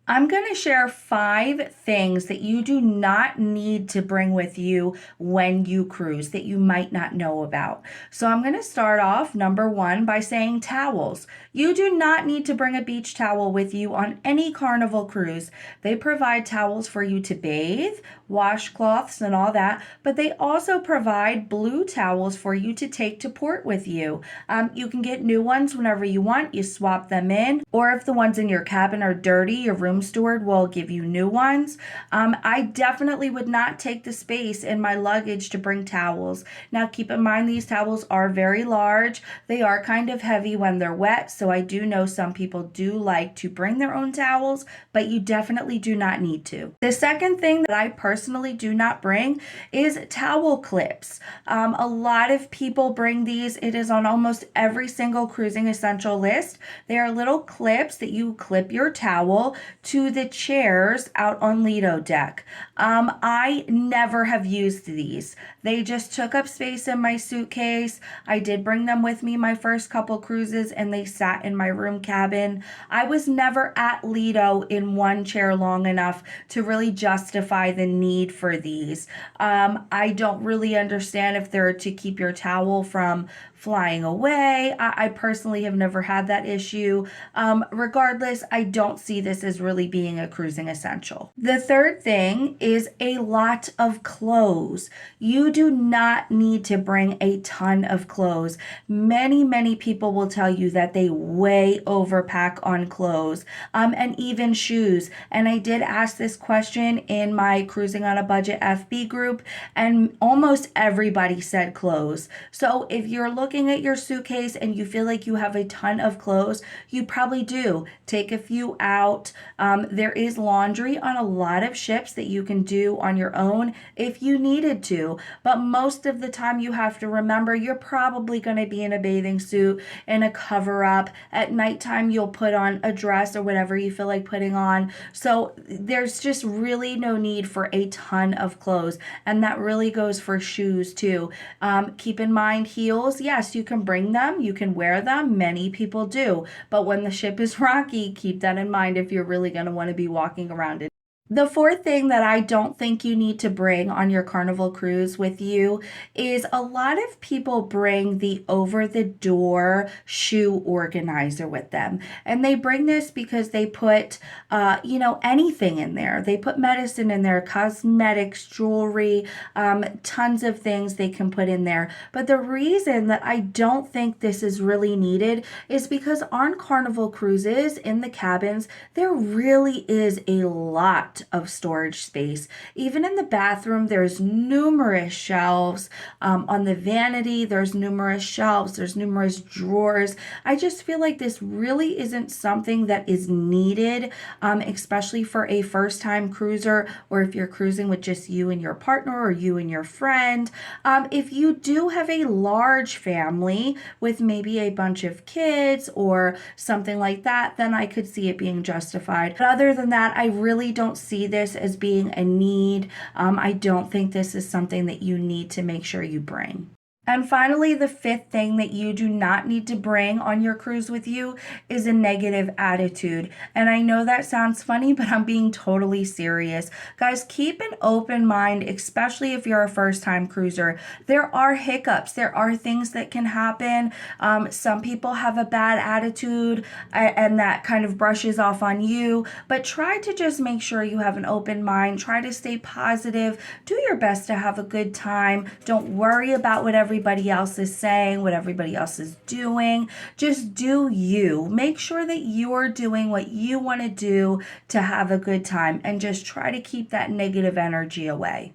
I'm going to share 5 things that you do not need to bring with you when you cruise that you might not know about. So I'm going to start off number 1 by saying towels. You do not need to bring a beach towel with you on any Carnival cruise. They provide towels for you to bathe, washcloths, and all that, but they also provide blue towels for you to take to port with you. You can get new ones whenever you want. You swap them in, or if the ones in your cabin are dirty, your room steward will give you new ones. I definitely would not take the space in my luggage to bring towels. Now, keep in mind these towels are very large. They are kind of heavy when they're wet, so I do know some people do like to bring their own towels, but you definitely do not need to. The second thing that I personally do not bring is towel clips. A lot of people bring these. It is on almost every single cruising essential list. They are little clips that you clip your towel to the chairs out on Lido deck. I never have used these. They just took up space in my suitcase. I did bring them with me my first couple cruises and they sat in my room cabin. I was never at Lido in one chair long enough to really justify the need for these. I don't really understand if they're to keep your towel from flying away. I personally have never had that issue. Regardless, I don't see this as really being a cruising essential. The third thing is a lot of clothes. You do not need to bring a ton of clothes. Many people will tell you that they way overpack on clothes, and even shoes. And I did ask this question in my Cruising on a Budget FB group, and almost everybody said clothes. So if you're looking at your suitcase and you feel like you have a ton of clothes, you probably do. Take a few out. There is laundry on a lot of ships that you can do on your own if you needed to, but most of the time you have to remember you're probably going to be in a bathing suit and a cover up. At nighttime, you'll put on a dress or whatever you feel like putting on. So there's just really no need for a ton of clothes, and that really goes for shoes too. Keep in mind heels. Yes, you can bring them, you can wear them. Many people do, but when the ship is rocky, keep that in mind if you're really going to want to be walking around it. The fourth thing that I don't think you need to bring on your Carnival cruise with you is a lot of people bring the over-the-door shoe organizer with them. And they bring this because they put, anything in there. They put medicine in there, cosmetics, jewelry, tons of things they can put in there. But the reason that I don't think this is really needed is because on Carnival cruises in the cabins, there really is a lot of storage space. Even in the bathroom, there's numerous shelves. On the vanity, there's numerous shelves. There's numerous drawers. I just feel like this really isn't something that is needed, especially for a first-time cruiser, or if you're cruising with just you and your partner or you and your friend. If you do have a large family with maybe a bunch of kids or something like that, then I could see it being justified. But other than that, I really don't see this as being a need. I don't think this is something that you need to make sure you bring. And finally, the fifth thing that you do not need to bring on your cruise with you is a negative attitude. And I know that sounds funny, but I'm being totally serious. Guys, keep an open mind, especially if you're a first-time cruiser. There are hiccups. There are things that can happen. Some people have a bad attitude, and that kind of brushes off on you. But try to just make sure you have an open mind. Try to stay positive. Do your best to have a good time. Don't worry about what everybody else is saying, what everybody else is doing. Just do you. Make sure that you're doing what you want to do to have a good time, and just try to keep that negative energy away.